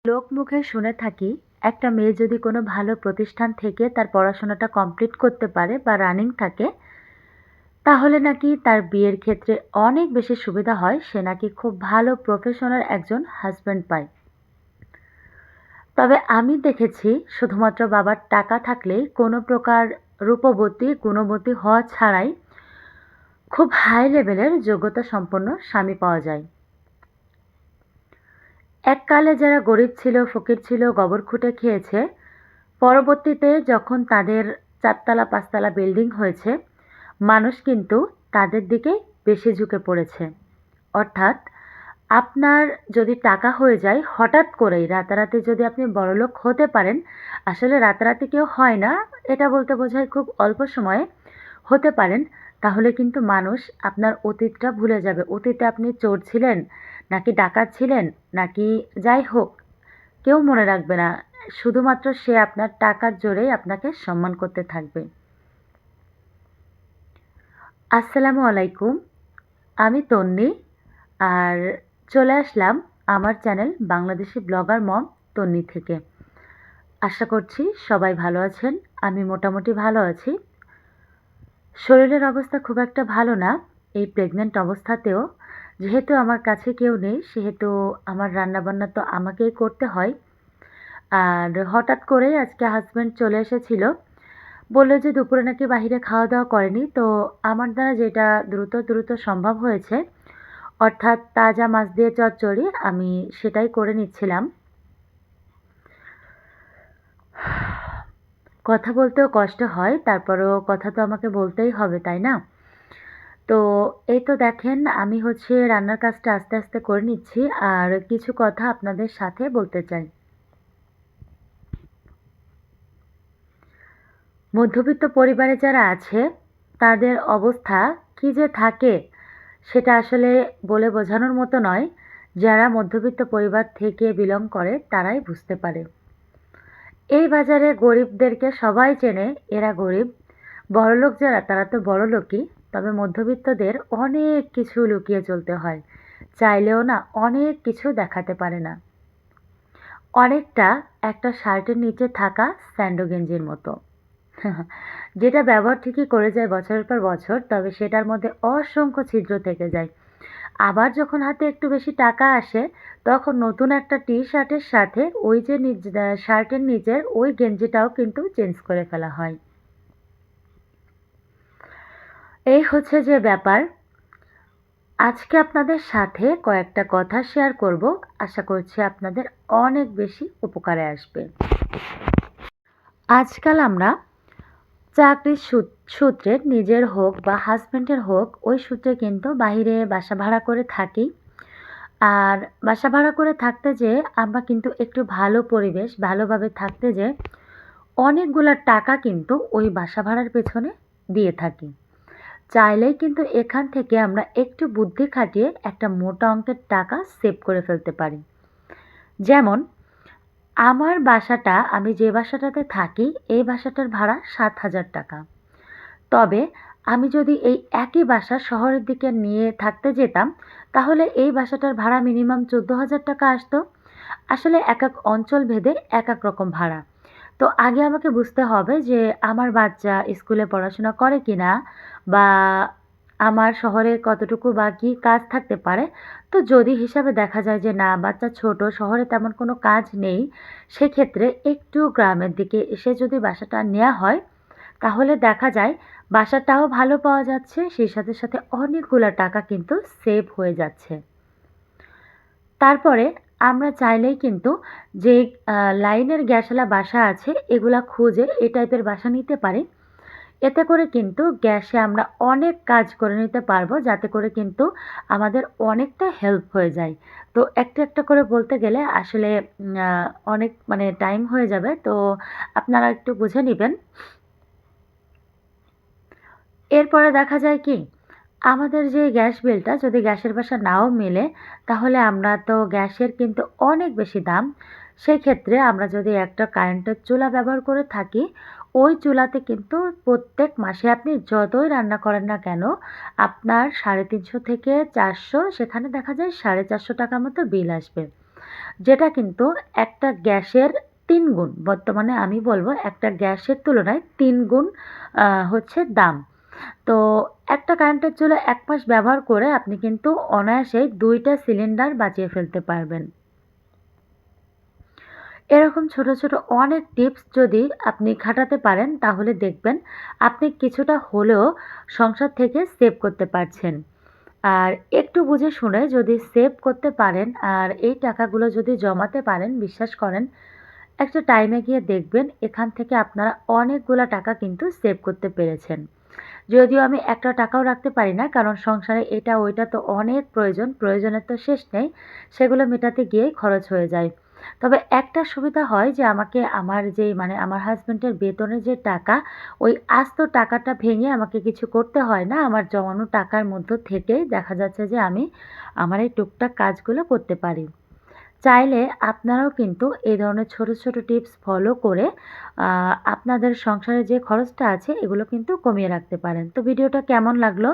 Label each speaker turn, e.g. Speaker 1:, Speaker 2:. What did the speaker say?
Speaker 1: লোকমুখে শুনে থাকি একটা মেয়ে যদি কোনো ভালো প্রতিষ্ঠান থেকে তার পড়াশোনাটা কমপ্লিট করতে পারে বা রানিং থাকে তাহলে নাকি তার বিয়ের ক্ষেত্রে অনেক বেশি সুবিধা হয়, সে নাকি খুব ভালো প্রফেশনাল একজন হাজব্যান্ড পায়। তবে আমি দেখেছি শুধুমাত্র বাবার টাকা থাকলেই কোনো প্রকার রূপবতী গুণবতী হওয়া ছাড়াই খুব হাই লেভেলের যোগ্যতা সম্পন্ন স্বামী পাওয়া যায়। এককালে যারা গরিব ছিল, ফকির ছিল, গোবর খুঁটে খেয়েছে, পরবর্তীতে যখন তাদের ৪ তলা ৫ তলা বিল্ডিং হয়েছে, মানুষ কিন্তু তাদের দিকে বেশি ঝুঁকে পড়েছে। অর্থাৎ আপনার যদি টাকা হয়ে যায় হঠাৎ করেই রাতারাতি, যদি আপনি বড়লোক হতে পারেন, আসলে রাতারাতি কেউ হয় না, এটা বলতে বোঝায় খুব অল্প সময়ে হতে পারেন, তাহলে কিন্তু মানুষ আপনার অতীতটা ভুলে যাবে। অতীতে আপনি চোর ছিলেন নাকি ডাকাত ছিলেন নাকি যাই হোক, কেউ মনে রাখবে না। শুধুমাত্র সে আপনার টাকার জোরেই আপনাকে সম্মান করতে থাকবে। আসসালামু আলাইকুম, আমি তন্নি। আর চলে আসলাম আমার চ্যানেল বাংলাদেশি ব্লগার মম তন্নি থেকে। আশা করছি সবাই ভালো আছেন। আমি মোটামুটি ভালো আছি। শরীরের অবস্থা খুব একটা ভালো না এই প্রেগন্যান্ট অবস্থাতেও। যেহেতু আমার কাছে কেউ নেই, সেহেতু আমার রান্নাবান্না তো আমাকেই করতে হয়। আর হঠাৎ করেই আজকে হাজব্যান্ড চলে এসেছিল, বলল যে দুপুরে নাকি বাহিরে খাওয়া দাওয়া করেনি। তো আমার দ্বারা যেটা দ্রুত দ্রুত সম্ভব হয়েছে, অর্থাৎ তাজা মাছ দিয়ে চচ্চড়ি, আমি সেটাই করে নিচ্ছিলাম। কথা বলতেও কষ্ট হয়, তারপরেও কথা তো আমাকে বলতেই হবে, তাই না? তো এই তো দেখেন, আমি হচ্ছে রান্নার কাজটা আস্তে আস্তে করে নিচ্ছি আর কিছু কথা আপনাদের সাথে বলতে চাই। মধ্যবিত্ত পরিবারে যারা আছে তাদের অবস্থা কী যে থাকে সেটা আসলে বলে বোঝানোর মতো নয়। যারা মধ্যবিত্ত পরিবার থেকে বিলং করে তারাই বুঝতে পারে। এই বাজারে গরিবদেরকে সবাই চেনে, এরা গরিব। বড়লোক যারা তারা তো বড়লোকই, তবে মধ্যবিত্তদের অনেক কিছু লুকিয়ে চলতে হয়, চাইলেও না অনেক কিছু দেখাতে পারে না। অনেকটা একটা শার্টের নিচে থাকা স্যান্ডো গেঞ্জির মতো, যেটা ব্যবহার ঠিকই করে যায় বছরের পর বছর, তবে সেটার মধ্যে অসংখ্য ছিদ্র থেকে যায়। আবার যখন হাতে একটু বেশি টাকা আসে, তখন নতুন একটা টি শার্টের সাথে ওই যে শার্টের নিচের ওই গেঞ্জিটাও কিন্তু চেঞ্জ করে ফেলা হয়। এই হচ্ছে যে ব্যাপার। আজকে আপনাদের সাথে কয়েকটা কথা শেয়ার করব, আশা করছি আপনাদের অনেক বেশি উপকারে আসবে। আজকাল আমরা চাকরির সূত্রে, নিজের হোক বা হাজব্যান্ডের হোক, ওই সূত্রে কিন্তু বাইরে বাসা ভাড়া করে থাকি। আর বাসা ভাড়া করে থাকতে যেয়ে আমরা কিন্তু একটু ভালো পরিবেশ, ভালোভাবে থাকতে যেয়ে অনেকগুলা টাকা কিন্তু ওই বাসা ভাড়ার পেছনে দিয়ে থাকি। চাইলেই কিন্তু এখান থেকে আমরা একটু বুদ্ধি খাটিয়ে একটা মোটা অঙ্কের টাকা সেভ করে ফেলতে পারি। যেমন আমার বাসাটা, আমি যে বাসাটাতে থাকি, এই বাসাটার ভাড়া 7,000 টাকা। তবে আমি যদি এই একই বাসা শহরের দিকে নিয়ে থাকতে যেতাম, তাহলে এই বাসাটার ভাড়া মিনিমাম 14,000 টাকা আসতো। আসলে এক এক অঞ্চল ভেদে এক এক রকম ভাড়া। তো আগে আমাকে বুঝতে হবে যে আমার বাচ্চা স্কুলে পড়াশোনা করে কি না, বা আমার শহরে কতটুকু বা কী কাজ থাকতে পারে। তো যদি হিসাবে দেখা যায় যে না, বাচ্চা ছোট, শহরে তেমন কোনো কাজ নেই, সেক্ষেত্রে একটু গ্রামের দিকে এসে যদি বাসাটা নেওয়া হয়, তাহলে দেখা যায় বাসাটাও ভালো পাওয়া যাচ্ছে, সেই সাথে সাথে অনেকগুলো টাকা কিন্তু সেভ হয়ে যাচ্ছে। তারপরে আমরা চাইলেই কিন্তু যে লাইনের গ্যাসওয়ালা বাসা আছে, এগুলা খুঁজে এই টাইপের বাসা নিতে পারি। এতে করে কিন্তু গ্যাসে আমরা অনেক কাজ করে নিতে পারবো, যাতে করে কিন্তু আমাদের অনেকটা হেল্প হয়ে যায়। তো একটা একটা করে বলতে গেলে আসলে অনেক টাইম হয়ে যাবে, তো আপনারা একটু বুঝে নেবেন। এরপরে দেখা যায় কি, আমাদের যে গ্যাস বিলটা যদি গ্যাসের বাসা নাও মেলে, তাহলে আমরা তো গ্যাসের কিন্তু অনেক বেশি দাম। সেক্ষেত্রে আমরা যদি একটা কারেন্টের চুলা ব্যবহার করে থাকি, ওই চুলাতে কিন্তু প্রত্যেক মাসে আপনি যতই রান্না করেন না কেন, আপনার 350 থেকে 400, সেখানে দেখা যায় 450 টাকা মতো বিল আসবে। যেটা কিন্তু একটা গ্যাসের ৩ গুণ। বর্তমানে আমি বলব একটা গ্যাসের তুলনায় ৩ গুণ হচ্ছে দাম। তো একটা কারেন্টের চুলা ১ মাস ব্যবহার করে আপনি কিন্তু অনায়াসেই ২ টা সিলিন্ডার বাঁচিয়ে ফেলতে পারবেন। এরকম ছোট, ছোট অনেক টিপস যদি আপনি খাটাতে পারেন তাহলে দেখবেন আপনি কিছুটা হলেও সংসার থেকে সেভ করতে পারছেন। আর একটু বুঝে শুনে যদি সেভ করতে পারেন আর এই টাকাগুলো যদি জমাতে পারেন, বিশ্বাস করেন একটা টাইমে গিয়ে দেখবেন এখান থেকে আপনারা অনেকগুলা টাকা কিন্তু সেভ করতে পেরেছেন। যদিও আমি একটা টাকাও রাখতে পারি না, কারণ সংসারে এটা ওইটা তো অনেক প্রয়োজন, প্রয়োজনের তো শেষ নেই। সেগুলো মেটাতে গিয়েই খরচ হয়ে যায়। তবে একটা সুবিধা হয় যে আমাকে আমার যেই মানে আমার হাসব্যান্ডের বেতনের যে টাকা, ওই আস্ত টাকাটা ভেঙে আমাকে কিছু করতে হয় না। আমার জমানো টাকার মধ্য থেকেই দেখা যাচ্ছে যে আমি আমার এই টুকটাক কাজগুলো করতে পারি। চাইলে আপনারাও কিন্তু এই ধরনের ছোট, ছোট টিপস ফলো করে আপনাদের সংসারে যে খরচটা আছে এগুলো কিন্তু কমিয়ে রাখতে পারেন। তো ভিডিওটা কেমন লাগলো?